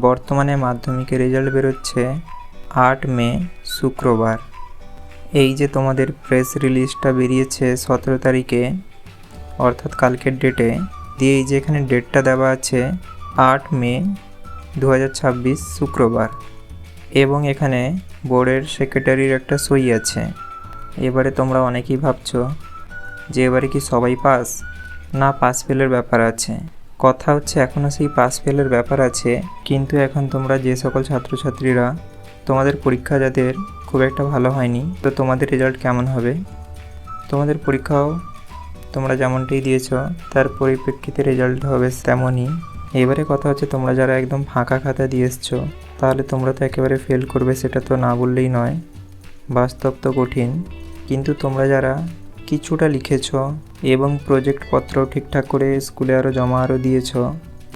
বর্তমানে মাধ্যমিকের রেজাল্ট বেরোচ্ছে 8 মে শুক্রবার। এই যে তোমাদের প্রেস রিলিজটা বেরিয়েছে 17 তারিখে, অর্থাৎ কালকের ডেটে দিয়ে এই যে এখানে ডেটটা দেওয়া আছে 8 মে 2026 শুক্রবার, এবং এখানে বোর্ডের সেক্রেটারির একটা সই আছে। এবারে তোমরা অনেকেই ভাবছো যে এবারে কি সবাই পাস, না পাস ফেলের ব্যাপার আছে। কথা হচ্ছে এখনও সেই পাস ফেলের ব্যাপার আছে, কিন্তু এখন তোমরা যে সকল ছাত্রছাত্রীরা তোমাদের পরীক্ষা যাদের খুব একটা ভালো হয়নি, তো তোমাদের রেজাল্ট কেমন হবে, তোমাদের পরীক্ষাও তোমরা যেমনটাই দিয়েছো তার পরিপ্রেক্ষিতে রেজাল্ট হবে তেমনই। এবারে কথা হচ্ছে তোমরা যারা একদম ফাঁকা খাতা দিয়ে এসছো, তাহলে তোমরা তো একেবারে ফেল করবে সেটা তো না বললেই নয়, বাস্তব তো কঠিন। কিন্তু তোমরা যারা কিছুটা লিখেছ এবং প্রজেক্টপত্র ঠিকঠাক করে স্কুলে জমা দিয়েছ,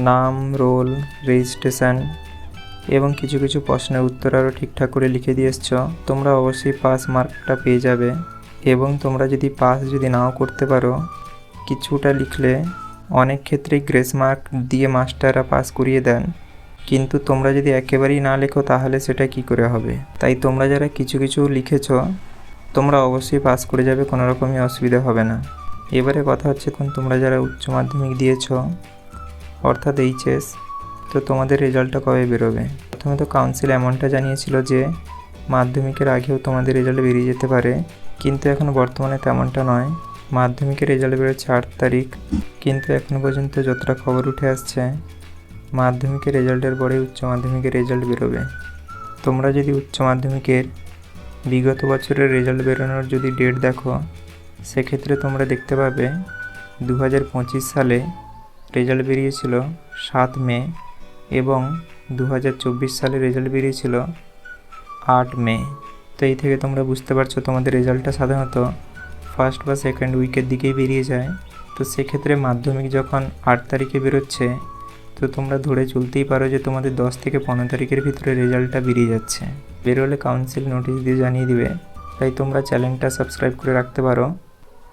নাম, রোল, রেজিস্ট্রেশন এবং কিছু কিছু প্রশ্নের উত্তর ঠিকঠাক করে লিখে দিয়ে এসছ, তোমরা অবশ্যই পাস মার্কটা পেয়ে যাবে। এবং তোমরা যদি পাস নাও করতে পারো, কিছুটা লিখলে অনেক ক্ষেত্রেই গ্রেস মার্ক দিয়ে মাস্টাররা পাস করিয়ে দেন। কিন্তু তোমরা যদি একেবারেই না লেখো তাহলে সেটা কি করে হবে। তাই তোমরা যারা কিছু কিছু লিখেছ তোমরা অবশ্যই পাস করে যাবে, কোনো রকমই অসুবিধা হবে না। এবারে কথা হচ্ছে এখন তোমরা যারা উচ্চ মাধ্যমিক দিয়েছ অর্থাৎ এইচএস, তো তোমাদের রেজাল্টটা কবে বেরোবে। প্রথমে তো কাউন্সিল এমনটা জানিয়েছিল যে মাধ্যমিকের আগেও তোমাদের রেজাল্ট বেরিয়ে যেতে পারে, কিন্তু এখন বর্তমানে তেমনটা নয়। মাধ্যমিকের রেজাল্ট বেরোচ্ছে 8 তারিখ, কিন্তু এখনও পর্যন্ত যতটা খবর উঠে আসছে মাধ্যমিকের রেজাল্টের পরে উচ্চ মাধ্যমিকের রেজাল্ট বেরোবে। তোমরা যদি উচ্চ মাধ্যমিকের বিগত বছরের রেজাল্ট বেরোনোর যদি ডেট দেখো, সেক্ষেত্রে তোমরা দেখতে পাবে 2025 সালে রেজাল্ট বেরিয়েছিল 7 মে এবং 2024 সালে রেজাল্ট বেরিয়েছিল 8 মে। তো এই থেকে তোমরা বুঝতে পারছো তোমাদের রেজাল্টটা সাধারণত ফার্স্ট বা সেকেন্ড উইকের দিকেই বেরিয়ে যায়। তো সেক্ষেত্রে মাধ্যমিক যখন 8 তারিখে বেরোচ্ছে, তো তোমরা ধরে চলতেই পারো যে তোমাদের 10 থেকে 15 তারিখের ভিতরে রেজাল্টটা বেরিয়ে যাচ্ছে। বেরোলে কাউন্সিল নোটিশ দিয়ে জানিয়ে দিবে, তাই তোমরা চ্যানেলটা সাবস্ক্রাইব করে রাখতে পারো,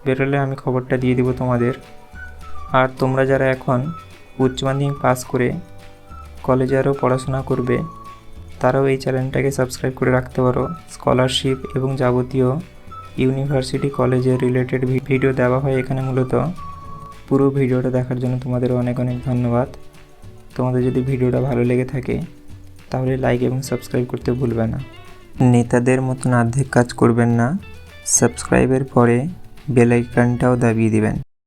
বেরোলে আমি খবরটা দিয়ে দিব তোমাদের। আর তোমরা যারা এখন উচ্চ মাধ্যমিক পাস করে কলেজে পড়াশোনা করবে, তারাও এই চ্যানেলটাকে সাবস্ক্রাইব করে রাখতে পারো। স্কলারশিপ এবং যাবতীয় ইউনিভার্সিটি কলেজের রিলেটেড ভিডিও দেওয়া হয় এখানে। মূলত পুরো ভিডিওটা দেখার জন্য তোমাদের অনেক অনেক ধন্যবাদ। তোমাদের যদি ভিডিওটা ভালো লেগে থাকে তাহলে লাইক এবং সাবস্ক্রাইব করতে ভুলবে না। নেতাদের মতন অর্ধেক কাজ করবেন না, সাবস্ক্রাইবের পরে বেল আইকনটাও দাবিয়ে দিবেন।